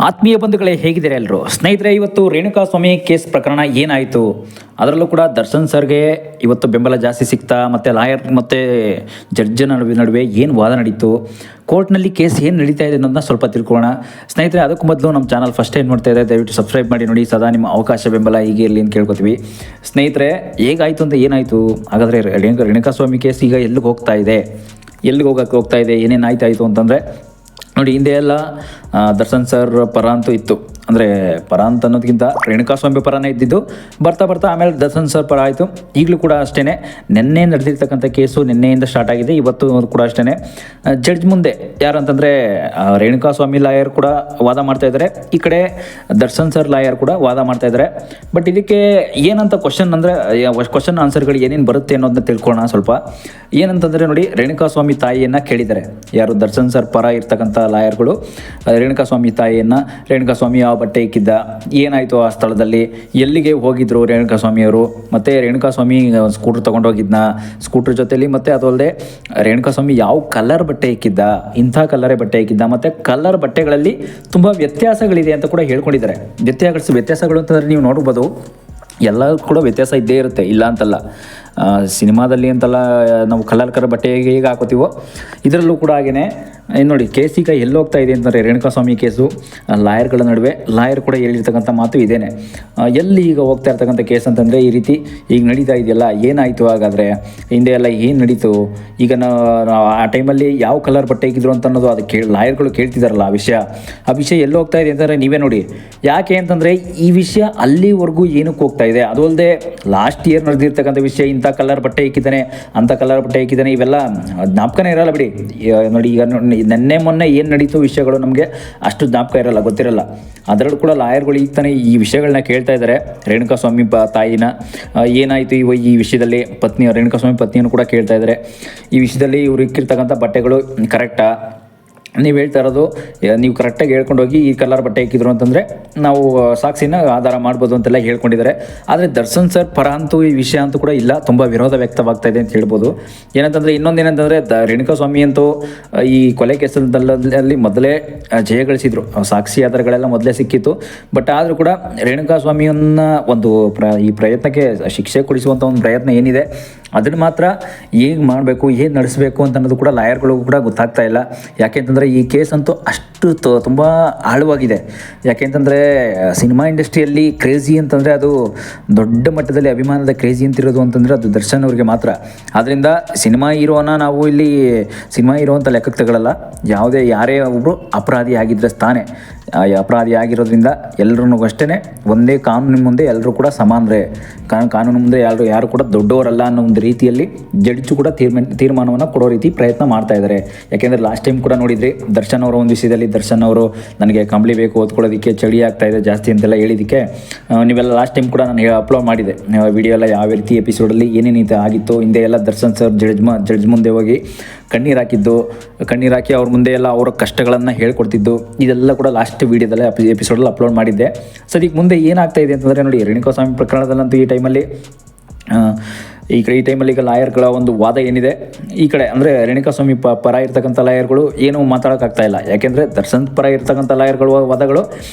ಆತ್ಮೀಯ ಬಂಧುಗಳೇ, ಹೇಗಿದ್ದಾರೆ ಎಲ್ಲರೂ? ಸ್ನೇಹಿತರೆ, ಇವತ್ತು ರೇಣುಕಾಸ್ವಾಮಿ ಕೇಸ್ ಪ್ರಕರಣ ಏನಾಯಿತು, ಅದರಲ್ಲೂ ಕೂಡ ದರ್ಶನ್ ಸರ್ಗೆ ಇವತ್ತು ಬೆಂಬಲ ಜಾಸ್ತಿ ಸಿಗ್ತಾ, ಮತ್ತು ಲಾಯರ್ ಮತ್ತು ಜಡ್ಜ್ ನಡುವೆ ಏನು ವಾದ ನಡೀತು, ಕೋರ್ಟ್ನಲ್ಲಿ ಕೇಸ್ ಏನು ನಡೀತಾ ಇದೆ ಅನ್ನೋದನ್ನ ಸ್ವಲ್ಪ ತಿಳ್ಕೊಳ್ಳೋಣ. ಸ್ನೇಹಿತರೆ, ಅದಕ್ಕೂ ಮೊದಲು ನಮ್ಮ ಚಾನಲ್ ಫಸ್ಟ್ ಏನು ಮಾಡ್ತಾ ಇದೆ, ದಯವಿಟ್ಟು ಸಬ್ಸ್ಕ್ರೈಬ್ ಮಾಡಿ ನೋಡಿ. ಸದಾ ನಿಮ್ಮ ಅವಕಾಶ ಬೆಂಬಲ ಹೀಗೆ ಇರಲಿ ಅಂತ ಕೇಳ್ಕೊತೀವಿ. ಸ್ನೇಹಿತರೆ, ಹೇಗಾಯಿತು ಅಂತ ಏನಾಯಿತು, ಹಾಗಾದರೆ ರೇಣುಕಾಸ್ವಾಮಿ ಕೇಸ್ ಈಗ ಎಲ್ಲಿಗೆ ಹೋಗ್ತಾ ಇದೆ, ಏನೇನು ಆಯ್ತಾಯಿತು ಅಂತಂದರೆ ನೋಡಿ, ಹಿಂದೆ ಎಲ್ಲ ದರ್ಶನ್ ಸರ್ ಪರ ಅಂತೂ ಇತ್ತು. ಅಂದರೆ ಪರ ಅಂತ ಅನ್ನೋದಕ್ಕಿಂತ ರೇಣುಕಾಸ್ವಾಮಿ ಪರನೇ ಇದ್ದಿದ್ದು. ಬರ್ತಾ ಆಮೇಲೆ ದರ್ಶನ್ ಸರ್ ಪರ ಆಯಿತು. ಈಗಲೂ ಕೂಡ ಅಷ್ಟೇ, ನಿನ್ನೆ ನಡೆದಿರ್ತಕ್ಕಂಥ ಕೇಸು ನಿನ್ನೆಯಿಂದ ಸ್ಟಾರ್ಟ್ ಆಗಿದೆ. ಇವತ್ತು ಕೂಡ ಅಷ್ಟೇ ಜಡ್ಜ್ ಮುಂದೆ ಯಾರಂತಂದರೆ ರೇಣುಕಾಸ್ವಾಮಿ ಲಾಯರ್ ಕೂಡ ವಾದ ಮಾಡ್ತಾ ಇದ್ದಾರೆ, ಈ ಕಡೆ ದರ್ಶನ್ ಸರ್ ಲಾಯರ್ ಕೂಡ ವಾದ ಮಾಡ್ತಾ ಇದ್ದಾರೆ. ಬಟ್ ಇದಕ್ಕೆ ಏನಂತ ಕ್ವಶನ್ ಆನ್ಸರ್ಗಳು ಏನೇನು ಬರುತ್ತೆ ಅನ್ನೋದನ್ನ ತಿಳ್ಕೊಳ್ಳೋಣ ಸ್ವಲ್ಪ. ಏನಂತಂದರೆ ನೋಡಿ, ರೇಣುಕಾಸ್ವಾಮಿ ತಾಯಿಯನ್ನು ಕೇಳಿದ್ದಾರೆ. ಯಾರು ದರ್ಶನ್ ಸರ್ ಪರ ಇರ್ತಕ್ಕಂಥ ಲಾಯರ್ಗಳು ರೇಣುಕಾಸ್ವಾಮಿ ತಾಯಿಯನ್ನು, ರೇಣುಕಾಸ್ವಾಮಿ ಯಾವ ಬಟ್ಟೆ ಇಕ್ಕಿದ್ದ, ಏನಾಯಿತು ಆ ಸ್ಥಳದಲ್ಲಿ, ಎಲ್ಲಿಗೆ ಹೋಗಿದ್ರು ರೇಣುಕಾಸ್ವಾಮಿಯವರು, ಮತ್ತು ರೇಣುಕಾಸ್ವಾಮಿ ಸ್ಕೂಟ್ರ್ ತೊಗೊಂಡೋಗಿದ್ನ, ಸ್ಕೂಟ್ರ್ ಜೊತೆಲಿ, ಮತ್ತು ಅದು ಅಲ್ಲದೆ ರೇಣುಕಾಸ್ವಾಮಿ ಯಾವ ಕಲರ್ ಬಟ್ಟೆ ಇಕ್ಕಿದ್ದ, ಇಂಥ ಕಲರೇ ಬಟ್ಟೆ ಇಕ್ಕಿದ್ದ, ಮತ್ತು ಕಲರ್ ಬಟ್ಟೆಗಳಲ್ಲಿ ತುಂಬ ವ್ಯತ್ಯಾಸಗಳಿದೆ ಅಂತ ಕೂಡ ಹೇಳ್ಕೊಂಡಿದ್ದಾರೆ. ವ್ಯತ್ಯಾಸಗಳು ಅಂತಂದರೆ ನೀವು ನೋಡ್ಬೋದು, ಎಲ್ಲ ಕೂಡ ವ್ಯತ್ಯಾಸ ಇದ್ದೇ ಇರುತ್ತೆ, ಇಲ್ಲ ಅಂತಲ್ಲ. ಸಿನಿಮಾದಲ್ಲಿ ಅಂತಲ್ಲ, ನಾವು ಕಲರ್ ಬಟ್ಟೆ ಹೇಗೆ ಹಾಕೋತೀವೋ ಇದರಲ್ಲೂ ಕೂಡ ಹಾಗೇ. ನೋಡಿ, ಕೇಸ್ ಈಗ ಎಲ್ಲಿ ಹೋಗ್ತಾ ಇದೆ ಅಂತಂದರೆ, ರೇಣುಕಾಸ್ವಾಮಿ ಕೇಸು ಲಾಯರ್ಗಳ ನಡುವೆ, ಲಾಯರ್ ಕೂಡ ಹೇಳಿರ್ತಕ್ಕಂಥ ಮಾತು ಇದೇನೆ. ಎಲ್ಲಿ ಈಗ ಹೋಗ್ತಾ ಇರ್ತಕ್ಕಂಥ ಕೇಸ್ ಅಂತಂದರೆ, ಈ ರೀತಿ ಈಗ ನಡೀತಾ ಇದೆಯಲ್ಲ, ಏನಾಯಿತು ಹಾಗಾದರೆ, ಹಿಂದೆ ಎಲ್ಲ ಏನು ನಡೀತು, ಈಗ ಆ ಟೈಮಲ್ಲಿ ಯಾವ ಕಲರ್ ಬಟ್ಟೆ ಇಕ್ಕಿದ್ರು ಅಂತ ಅನ್ನೋದು ಅದು ಲಾಯರ್ಗಳು ಕೇಳ್ತಿದ್ದಾರಲ್ಲ, ಆ ವಿಷಯ ಎಲ್ಲಿ ಹೋಗ್ತಾ ಇದೆ ಅಂತಂದರೆ ನೀವೇ ನೋಡಿ. ಯಾಕೆ ಅಂತಂದರೆ ಈ ವಿಷಯ ಅಲ್ಲಿವರೆಗೂ ಏನಕ್ಕೆ ಹೋಗ್ತಾ ಇದೆ, ಅದು ಅಲ್ಲದೆ ಲಾಸ್ಟ್ ಇಯರ್ ನಡೆದಿರ್ತಕ್ಕಂಥ ವಿಷಯ, ಇಂಥ ಕಲರ್ ಬಟ್ಟೆ ಇಕ್ಕಿದ್ದಾನೆ, ಅಂಥ ಕಲರ್ ಬಟ್ಟೆ ಇಕ್ಕಿದ್ದಾನೆ, ಇವೆಲ್ಲ ಜ್ಞಾಪಕನೇ ಇರಲ್ಲ ಬಿಡಿ. ನೋಡಿ, ಈಗ ನೆನ್ನೆ ಮೊನ್ನೆ ಏನು ನಡೀತು ವಿಷಯಗಳು ನಮಗೆ ಅಷ್ಟು ಜ್ಞಾಪಕ ಇರಲ್ಲ, ಗೊತ್ತಿರಲ್ಲ. ಅದರಲ್ಲೂ ಕೂಡ ಲಾಯರ್ಗಳು ಈಗ ತಾನೇ ಈ ವಿಷಯಗಳನ್ನ ಕೇಳ್ತಾ ಇದ್ದಾರೆ. ರೇಣುಕಾಸ್ವಾಮಿ ತಾಯಿನ ಏನಾಯಿತು ಈ ವಿಷಯದಲ್ಲಿ, ರೇಣುಕಾಸ್ವಾಮಿ ಪತ್ನಿಯನ್ನು ಕೂಡ ಕೇಳ್ತಾ ಇದ್ದಾರೆ. ಈ ವಿಷಯದಲ್ಲಿ ಇವ್ರು ಇಕ್ಕಿರ್ತಕ್ಕಂಥ ಬಟ್ಟೆಗಳು ಕರೆಕ್ಟಾ, ನೀವು ಹೇಳ್ತಾ ಇರೋದು ನೀವು ಕರೆಕ್ಟಾಗಿ ಹೇಳ್ಕೊಂಡು ಹೋಗಿ ಈ ಕಲರ್ ಬಟ್ಟೆ ಇಕ್ಕಿದ್ರು ಅಂತಂದರೆ ನಾವು ಸಾಕ್ಷಿನ ಆಧಾರ ಮಾಡ್ಬೋದು ಅಂತೆಲ್ಲ ಹೇಳ್ಕೊಂಡಿದ್ದಾರೆ. ಆದರೆ ದರ್ಶನ್ ಸರ್ ಪರ ಅಂತೂ ಈ ವಿಷಯ ಅಂತೂ ಕೂಡ ಇಲ್ಲ, ತುಂಬ ವಿರೋಧ ವ್ಯಕ್ತವಾಗ್ತಾ ಇದೆ ಅಂತ ಹೇಳ್ಬೋದು. ಏನಂತಂದರೆ, ಇನ್ನೊಂದೇನಂತಂದರೆ ರೇಣುಕಾಸ್ವಾಮಿ ಅಂತೂ ಈ ಕೊಲೆ ಕೇಸಲ್ಲಿ ಮೊದಲೇ ಜಯ ಗಳಿಸಿದ್ರು, ಸಾಕ್ಷಿ ಆಧಾರಗಳೆಲ್ಲ ಮೊದಲೇ ಸಿಕ್ಕಿತ್ತು. ಬಟ್ ಆದರೂ ಕೂಡ ರೇಣುಕಾಸ್ವಾಮಿಯನ್ನು ಒಂದು ಈ ಪ್ರಯತ್ನಕ್ಕೆ ಶಿಕ್ಷೆ ಕೊಡಿಸುವಂಥ ಒಂದು ಪ್ರಯತ್ನ ಏನಿದೆ, ಅದನ್ನು ಮಾತ್ರ ಹೇಗೆ ಮಾಡಬೇಕು, ಏನು ನಡೆಸಬೇಕು ಅಂತ ಅನ್ನೋದು ಕೂಡ ಲಾಯರ್ಗಳಿಗೂ ಕೂಡ ಗೊತ್ತಾಗ್ತಾ ಇಲ್ಲ. ಯಾಕೆಂತಂದರೆ ಈ ಕೇಸ್ ಅಂತೂ ಅಷ್ಟು ತುಂಬ ಆಳವಾಗಿದೆ. ಯಾಕೆಂತಂದರೆ ಸಿನಿಮಾ ಇಂಡಸ್ಟ್ರಿಯಲ್ಲಿ ಕ್ರೇಜಿ ಅಂತಂದರೆ ಅದು ದೊಡ್ಡ ಮಟ್ಟದಲ್ಲಿ ಅಭಿಮಾನದ ಕ್ರೇಜಿ ಅಂತಿರೋದು ಅಂತಂದರೆ ಅದು ದರ್ಶನ್ ಅವ್ರಿಗೆ ಮಾತ್ರ. ಆದ್ದರಿಂದ ಸಿನಿಮಾ ಹೀರೋನ ನಾವು ಇಲ್ಲಿ ಸಿನಿಮಾ ಹೀರೋ ಅಂತ ಲೆಕ್ಕಕ್ಕೆ ತಗೊಳ್ಳಲ್ಲ. ಯಾರೇ ಒಬ್ಬರು ಅಪರಾಧಿ ಆಗಿದ್ದರೆ ತಾನೇ, ಅಪರಾಧಿ ಆಗಿರೋದ್ರಿಂದ ಎಲ್ಲರೂ ಅಷ್ಟೇ ಒಂದೇ ಕಾನೂನಿನ ಮುಂದೆ ಎಲ್ಲರೂ ಕೂಡ ಸಮಾನರೇ, ಕಾನೂನು ಮುಂದೆ ಯಾರು ಕೂಡ ದೊಡ್ಡವರಲ್ಲ ಅನ್ನೋ ಒಂದು ರೀತಿಯಲ್ಲಿ ಜಡ್ಜು ಕೂಡ ತೀರ್ಮಾನವನ್ನು ಕೊಡೋ ರೀತಿ ಪ್ರಯತ್ನ ಮಾಡ್ತಾ ಇದ್ದಾರೆ. ಯಾಕೆಂದರೆ ಲಾಸ್ಟ್ ಟೈಮ್ ಕೂಡ ನೋಡಿದ್ರಿ, ದರ್ಶನ್ ಅವರ ಒಂದು ವಿಷಯದಲ್ಲಿ ದರ್ಶನ್ ಅವರು ನನಗೆ ಕಂಬಳಿ ಬೇಕು ಓದ್ಕೊಳ್ಳೋದಕ್ಕೆ, ಚಳಿ ಆಗ್ತಾ ಇದೆ ಜಾಸ್ತಿ ಅಂತೆಲ್ಲ ಹೇಳಿದ್ದಕ್ಕೆ ನೀವೆಲ್ಲ ಲಾಸ್ಟ್ ಟೈಮ್ ಕೂಡ ನಾನು ಅಪ್ಲೋಡ್ ಮಾಡಿದೆ ವಿಡಿಯೋ ಎಲ್ಲ, ಯಾವ ರೀತಿ ಎಪಿಸೋಡಲ್ಲಿ ಏನೇನಿದೆ ಆಗಿತ್ತು. ಹಿಂದೆ ಎಲ್ಲ ದರ್ಶನ್ ಸರ್ ಜಡ್ಜ್ ಮುಂದೆ ಹೋಗಿ ಕಣ್ಣೀರು ಹಾಕಿ ಅವ್ರ ಮುಂದೆ ಎಲ್ಲ ಅವರ ಕಷ್ಟಗಳನ್ನು ಹೇಳ್ಕೊಡ್ತಿದ್ದು, ಇದೆಲ್ಲ ಕೂಡ ಲಾಸ್ಟ್ ವೀಡಿಯೋದಲ್ಲೇ ಎಪಿಸೋಡಲ್ಲಿ ಅಪ್ಲೋಡ್ ಮಾಡಿದ್ದೆ. ಸದ್ಯಕ್ಕೆ ಮುಂದೆ ಏನಾಗ್ತಾ ಇದೆ ಅಂತಂದರೆ ನೋಡಿ, ರೇಣುಕಾಸ್ವಾಮಿ ಪ್ರಕರಣದಲ್ಲಂತೂ ಈ ಟೈಮಲ್ಲಿ ಈಗ ಲಾಯರ್ಗಳ ಒಂದು ವಾದ ಏನಿದೆ, ಈ ಕಡೆ ಅಂದರೆ ರೇಣುಕಾಸ್ವಾಮಿ ಪರ ಇರ್ತಕ್ಕಂಥ ಲಾಯರ್ಗಳು ಏನೂ ಮಾತಾಡೋಕ್ಕಾಗ್ತಾ ಇಲ್ಲ. ಯಾಕೆಂದರೆ ದರ್ಶನ್ ಪರ ಇರ್ತಕ್ಕಂಥ ಲಾಯರ್ಗಳು ವಾದಗಳು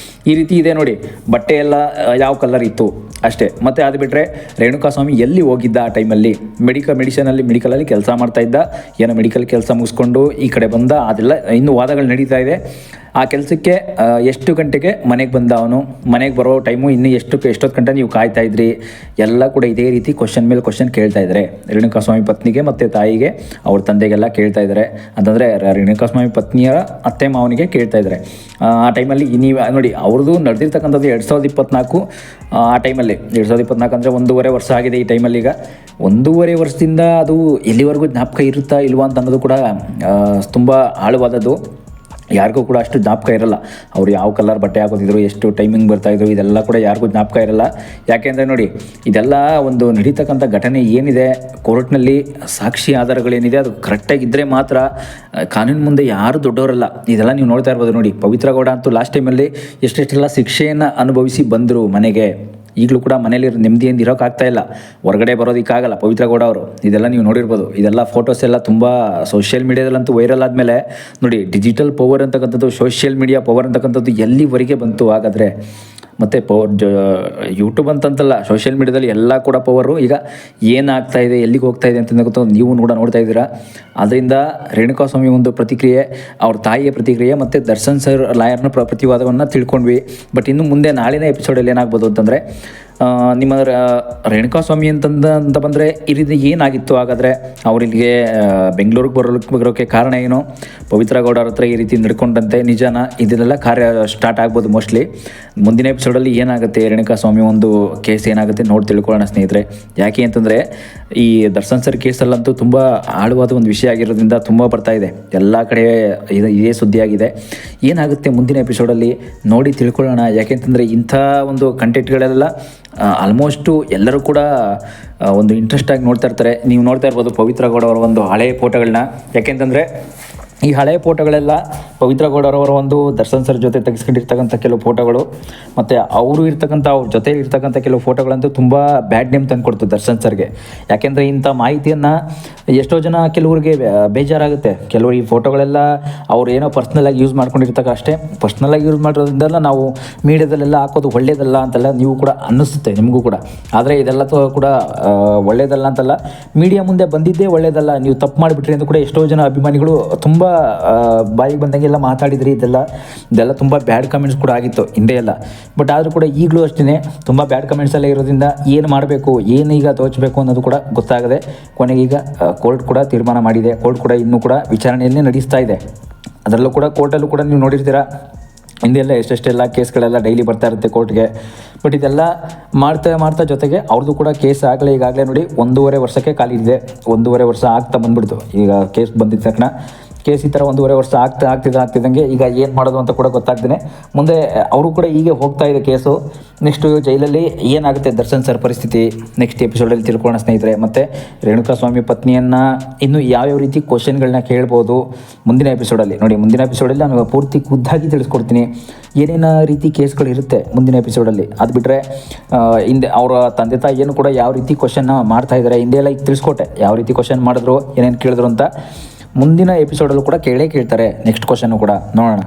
ಈ ರೀತಿ ಇದೆ ನೋಡಿ, ಬಟ್ಟೆ ಎಲ್ಲ ಯಾವ ಕಲರ್ ಇತ್ತು ಅಷ್ಟೇ. ಮತ್ತು ಅದು ಬಿಟ್ಟರೆ ರೇಣುಕಾಸ್ವಾಮಿ ಎಲ್ಲಿ ಹೋಗಿದ್ದ ಆ ಟೈಮಲ್ಲಿ, ಮೆಡಿಕಲಲ್ಲಿ ಕೆಲಸ ಮಾಡ್ತಾಯಿದ್ದ, ಏನೋ ಮೆಡಿಕಲ್ ಕೆಲಸ ಮುಗಿಸ್ಕೊಂಡು ಈ ಕಡೆ ಬಂದ, ಅದೆಲ್ಲ ಇನ್ನೂ ವಾದಗಳು ನಡೀತಾ ಇದೆ. ಆ ಕೆಲಸಕ್ಕೆ ಎಷ್ಟು ಗಂಟೆಗೆ ಮನೆಗೆ ಬಂದ ಅವನು, ಮನೆಗೆ ಬರೋ ಟೈಮು ಇನ್ನೂ ಎಷ್ಟೊತ್ತು ಗಂಟೆ ನೀವು ಕಾಯ್ತಾ ಇದ್ರಿ, ಎಲ್ಲ ಕೂಡ ಇದೇ ರೀತಿ ಕ್ವಶನ್ ಮೇಲೆ ಕ್ವಶನ್ ಕೇಳ್ತಾ ಇದ್ದಾರೆ. ರೇಣುಕಾಸ್ವಾಮಿ ಪತ್ನಿಗೆ ಮತ್ತು ತಾಯಿಗೆ, ಅವ್ರ ತಂದೆಗೆಲ್ಲ ಕೇಳ್ತಾ ಇದ್ದಾರೆ. ಅಂತಂದರೆ ರೇಣುಕಾಸ್ವಾಮಿ ಪತ್ನಿಯರ ಅತ್ತೆ ಮಾವನಿಗೆ ಕೇಳ್ತಾ ಇದ್ದಾರೆ. ಆ ಟೈಮಲ್ಲಿ ನೀವು ನೋಡಿ, ಅವ್ರದ್ದು ನಡೆದಿರ್ತಕ್ಕಂಥದ್ದು 2024. ಆ ಟೈಮಲ್ಲಿ 2024 ಅಂದರೆ 1.5 ವರ್ಷ ಆಗಿದೆ ಈ ಟೈಮಲ್ಲಿ. ಈಗ 1.5 ವರ್ಷದಿಂದ ಅದು ಎಲ್ಲಿವರೆಗೂ ಜ್ಞಾಪಕ ಇರುತ್ತಾ ಇಲ್ವಾ ಅಂತ ಅನ್ನೋದು ಕೂಡ ತುಂಬ ಆಳವಾದದ್ದು. ಯಾರಿಗೂ ಕೂಡ ಅಷ್ಟು ಜ್ಞಾಪಕ ಇರಲ್ಲ, ಅವ್ರು ಯಾವ ಕಲರ್ ಬಟ್ಟೆ ಹಾಕೋತಿದ್ರು, ಎಷ್ಟು ಟೈಮಿಂಗ್ ಬರ್ತಾಯಿದ್ರು, ಇದೆಲ್ಲ ಕೂಡ ಯಾರಿಗೂ ಜ್ಞಾಪಕ ಇರಲ್ಲ. ಯಾಕೆಂದರೆ ನೋಡಿ, ಇದೆಲ್ಲ ಒಂದು ನಡೀತಕ್ಕಂಥ ಘಟನೆ ಏನಿದೆ, ಕೋರ್ಟ್ನಲ್ಲಿ ಸಾಕ್ಷಿ ಆಧಾರಗಳೇನಿದೆ ಅದು ಕರೆಕ್ಟಾಗಿದ್ದರೆ ಮಾತ್ರ ಕಾನೂನು ಮುಂದೆ ಯಾರು ದೊಡ್ಡವರಲ್ಲ. ಇದೆಲ್ಲ ನೀವು ನೋಡ್ತಾ ಇರ್ಬೋದು ನೋಡಿ, ಪವಿತ್ರ ಗೌಡ ಅಂತೂ ಲಾಸ್ಟ್ ಟೈಮಲ್ಲಿ ಎಷ್ಟೆಷ್ಟೆಲ್ಲ ಶಿಕ್ಷೆಯನ್ನು ಅನುಭವಿಸಿ ಬಂದರು ಮನೆಗೆ. ಈಗಲೂ ಕೂಡ ಮನೇಲಿ ನೆಮ್ಮದಿಯಿಂದ ಇರೋಕ್ಕಾಗ್ತಾ ಇಲ್ಲ, ಹೊರಗಡೆ ಬರೋದಕ್ಕಾಗಲ್ಲ ಪವಿತ್ರ ಗೌಡ ಅವರು. ಇದೆಲ್ಲ ನೀವು ನೋಡಿರ್ಬೋದು, ಇದೆಲ್ಲ ಫೋಟೋಸ್ ಎಲ್ಲ ತುಂಬ ಸೋಷಿಯಲ್ ಮೀಡಿಯಾದಲ್ಲಂತೂ ವೈರಲ್ ಆದಮೇಲೆ ನೋಡಿ, ಡಿಜಿಟಲ್ ಪವರ್ ಅಂತಕ್ಕಂಥದ್ದು, ಸೋಷಿಯಲ್ ಮೀಡಿಯಾ ಪವರ್ ಅಂತಕ್ಕಂಥದ್ದು ಎಲ್ಲಿವರೆಗೆ ಬಂತು ಹಾಗಾದರೆ. ಮತ್ತು ಯೂಟ್ಯೂಬ್ ಅಂತಂತಲ್ಲ, ಸೋಷಿಯಲ್ ಮೀಡ್ಯಾದಲ್ಲಿ ಎಲ್ಲ ಕೂಡ ಪವರು. ಈಗ ಏನಾಗ್ತಾ ಇದೆ, ಎಲ್ಲಿಗೆ ಹೋಗ್ತಾ ಇದೆ ಅಂತ ನೀವು ಕೂಡ ನೋಡ್ತಾ ಇದ್ದೀರಾ. ಅದರಿಂದ ರೇಣುಕಾಸ್ವಾಮಿ ಒಂದು ಪ್ರತಿಕ್ರಿಯೆ, ಅವ್ರ ತಾಯಿಯ ಪ್ರತಿಕ್ರಿಯೆ ಮತ್ತು ದರ್ಶನ್ ಸರ್ ಲಾಯರ್ನ ಪ್ರತಿವಾದವನ್ನು ತಿಳ್ಕೊಂಡ್ವಿ. ಬಟ್ ಇನ್ನು ಮುಂದೆ ನಾಳಿನ ಎಪಿಸೋಡಲ್ಲಿ ಏನಾಗ್ಬೋದು ಅಂತಂದರೆ, ನಿಮ್ಮ ರೇಣುಕಾಸ್ವಾಮಿ ಅಂತ ಬಂದರೆ ಈ ರೀತಿ ಏನಾಗಿತ್ತು ಹಾಗಾದರೆ, ಅವರಿಗೆ ಬೆಂಗಳೂರಿಗೆ ಬರೋಕ್ಕೆ ಕಾರಣ ಏನು, ಪವಿತ್ರ ಗೌಡ ಅವ್ರ ಹತ್ರ ಈ ರೀತಿ ನಡ್ಕೊಂಡಂತೆ ನಿಜಾನ, ಇದನ್ನೆಲ್ಲ ಕಾರ್ಯ ಸ್ಟಾರ್ಟ್ ಆಗ್ಬೋದು ಮೋಸ್ಟ್ಲಿ. ಮುಂದಿನ ಎಪಿಸೋಡಲ್ಲಿ ಏನಾಗುತ್ತೆ, ರೇಣುಕಾಸ್ವಾಮಿ ಒಂದು ಕೇಸ್ ಏನಾಗುತ್ತೆ ನೋಡಿ ತಿಳ್ಕೊಳ್ಳೋಣ ಸ್ನೇಹಿತರೆ. ಯಾಕೆ ಅಂತಂದರೆ ಈ ದರ್ಶನ್ ಸರ್ ಕೇಸಲ್ಲಂತೂ ತುಂಬ ಆಳವಾದ ಒಂದು ವಿಷಯ ಆಗಿರೋದ್ರಿಂದ ತುಂಬ ಬರ್ತಾ ಇದೆ, ಎಲ್ಲ ಕಡೆ ಇದೇ ಸುದ್ದಿಯಾಗಿದೆ. ಏನಾಗುತ್ತೆ ಮುಂದಿನ ಎಪಿಸೋಡಲ್ಲಿ ನೋಡಿ ತಿಳ್ಕೊಳ್ಳೋಣ. ಯಾಕೆಂತಂದರೆ ಇಂಥ ಒಂದು ಕಂಟೆಂಟ್ಗಳೆಲ್ಲ ಆಲ್ಮೋಸ್ಟು ಎಲ್ಲರೂ ಕೂಡ ಒಂದು ಇಂಟ್ರೆಸ್ಟಾಗಿ ನೋಡ್ತಾ ಇರ್ತಾರೆ. ನೀವು ನೋಡ್ತಾ ಇರ್ಬೋದು ಪವಿತ್ರ ಗೌಡ ಅವರ ಒಂದು ಹಳೆಯ ಫೋಟೋಗಳನ್ನ. ಯಾಕೆಂತಂದರೆ ಈ ಹಳೆಯ ಫೋಟೋಗಳೆಲ್ಲ ಪವಿತ್ರ ಗೌಡ ಅವರ ಒಂದು ದರ್ಶನ್ ಸರ್ ಜೊತೆ ತೆಗೆಸ್ಕೊಂಡಿರ್ತಕ್ಕಂಥ ಕೆಲವು ಫೋಟೋಗಳು, ಮತ್ತು ಅವರು ಅವ್ರ ಜೊತೆ ಇರ್ತಕ್ಕಂಥ ಕೆಲವು ಫೋಟೋಗಳಂತೂ ತುಂಬ ಬ್ಯಾಡ್ ನೇಮ್ ತಂದುಕೊಡ್ತು ದರ್ಶನ್ ಸರ್ಗೆ. ಯಾಕೆಂದರೆ ಇಂಥ ಮಾಹಿತಿಯನ್ನು ಎಷ್ಟೋ ಜನ ಕೆಲವರಿಗೆ ಬೇಜಾರಾಗುತ್ತೆ. ಕೆಲವರು ಈ ಫೋಟೋಗಳೆಲ್ಲ ಅವ್ರು ಏನೋ ಪರ್ಸ್ನಲಾಗಿ ಯೂಸ್ ಮಾಡ್ಕೊಂಡಿರ್ತಕ್ಕ ಅಷ್ಟೇ. ಪರ್ಸ್ನಲಾಗಿ ಯೂಸ್ ಮಾಡಿರೋದ್ರಿಂದಲ್ಲ ನಾವು ಮೀಡಿಯಾದಲ್ಲೆಲ್ಲ ಹಾಕೋದು ಒಳ್ಳೇದಲ್ಲ ಅಂತೆಲ್ಲ ನೀವು ಕೂಡ ಅನ್ನಿಸುತ್ತೆ ನಿಮಗೂ ಕೂಡ. ಆದರೆ ಇದೆಲ್ಲ ಕೂಡ ಒಳ್ಳೇದಲ್ಲ ಅಂತಲ್ಲ, ಮೀಡಿಯಾ ಮುಂದೆ ಬಂದಿದ್ದೇ ಒಳ್ಳೇದಲ್ಲ, ನೀವು ತಪ್ಪು ಮಾಡಿಬಿಟ್ರಿ ಅಂತ ಕೂಡ ಎಷ್ಟೋ ಜನ ಅಭಿಮಾನಿಗಳು ತುಂಬ ಬಾಯಿಗೆ ಬಂದಂಗೆಲ್ಲ ಮಾತಾಡಿದ್ರಿ. ಇದೆಲ್ಲ ತುಂಬ ಬ್ಯಾಡ್ ಕಮೆಂಟ್ಸ್ ಕೂಡ ಆಗಿತ್ತು ಹಿಂದೆ ಎಲ್ಲ. ಬಟ್ ಆದರೂ ಕೂಡ ಈಗಲೂ ಅಷ್ಟೇ ತುಂಬ ಬ್ಯಾಡ್ ಕಮೆಂಟ್ಸ್ ಎಲ್ಲ ಇರೋದ್ರಿಂದ ಏನು ಮಾಡಬೇಕು, ಏನು ಈಗ ತೋಚಬೇಕು ಅನ್ನೋದು ಕೂಡ ಗೊತ್ತಾಗದೆ ಕೊನೆಗೀಗ ಕೋರ್ಟ್ ಕೂಡ ತೀರ್ಮಾನ ಮಾಡಿದೆ. ಕೋರ್ಟ್ ಕೂಡ ಇನ್ನೂ ಕೂಡ ವಿಚಾರಣೆಯನ್ನೇ ನಡೆಸ್ತಾ ಇದೆ. ಅದರಲ್ಲೂ ಕೂಡ ಕೋರ್ಟಲ್ಲೂ ಕೂಡ ನೀವು ನೋಡಿರ್ತೀರಾ, ಹಿಂದೆಲ್ಲ ಎಷ್ಟೆಷ್ಟೆಲ್ಲ ಕೇಸ್ಗಳೆಲ್ಲ ಡೈಲಿ ಬರ್ತಾ ಇರುತ್ತೆ ಕೋರ್ಟ್ಗೆ. ಬಟ್ ಇದೆಲ್ಲ ಮಾಡ್ತಾ ಜೊತೆಗೆ ಅವ್ರದ್ದು ಕೂಡ ಕೇಸ್ ಈಗಾಗಲೇ ನೋಡಿ 1.5 ವರ್ಷಕ್ಕೆ ಕಾಲಿದೆ. 1.5 ವರ್ಷ ಆಗ್ತಾ ಬಂದ್ಬಿಡ್ತು. ಈಗ ಕೇಸ್ ಬಂದಿದ್ದ ತಕ್ಷಣ ಕೇಸ್ ಈ ಥರ 1.5 ವರ್ಷ ಆಗ್ತಿದ್ದಂಗೆ ಈಗ ಏನು ಮಾಡೋದು ಅಂತ ಕೂಡ ಗೊತ್ತಾಗ್ತದೆ. ಮುಂದೆ ಅವರು ಕೂಡ ಹೀಗೆ ಹೋಗ್ತಾ ಇದೆ ಕೇಸು. ನೆಕ್ಸ್ಟು ಜೈಲಲ್ಲಿ ಏನಾಗುತ್ತೆ ದರ್ಶನ್ ಸರ್ ಪರಿಸ್ಥಿತಿ ನೆಕ್ಸ್ಟ್ ಎಪಿಸೋಡಲ್ಲಿ ತಿಳ್ಕೊಳ್ಳೋಣ ಸ್ನೇಹಿತರೆ. ಮತ್ತು ರೇಣುಕಾಸ್ವಾಮಿ ಪತ್ನಿಯನ್ನು ಇನ್ನೂ ಯಾವ್ಯಾವ ರೀತಿ ಕ್ವಶನ್ಗಳನ್ನ ಕೇಳ್ಬೋದು ಮುಂದಿನ ಎಪಿಸೋಡಲ್ಲಿ ನೋಡಿ. ಮುಂದಿನ ಎಪಿಸೋಡಲ್ಲಿ ನಾನು ಪೂರ್ತಿ ಖುದ್ದಾಗಿ ತಿಳಿಸ್ಕೊಡ್ತೀನಿ ಏನೇನು ರೀತಿ ಕೇಸ್ಗಳು ಇರುತ್ತೆ ಮುಂದಿನ ಎಪಿಸೋಡಲ್ಲಿ. ಅದು ಬಿಟ್ಟರೆ ಹಿಂದೆ ಅವರ ತಂದೆ ತಾಯಿಯನ್ನು ಕೂಡ ಯಾವ ರೀತಿ ಕ್ವಶನ್ನ ಮಾಡ್ತಾ ಇದ್ದಾರೆ, ಹಿಂದೆ ಎಲ್ಲ ಈಗ ತಿಳಿಸ್ಕೊಟ್ಟೆ ಯಾವ ರೀತಿ ಕ್ವಶನ್ ಮಾಡಿದ್ರು, ಏನೇನು ಕೇಳಿದ್ರು ಅಂತ. ಮುಂದಿನ ಎಪಿಸೋಡಲ್ಲೂ ಕೂಡ ಕೇಳ್ತಾರೆ ನೆಕ್ಸ್ಟ್ ಕ್ವಶನ್ನು ಕೂಡ ನೋಡೋಣ.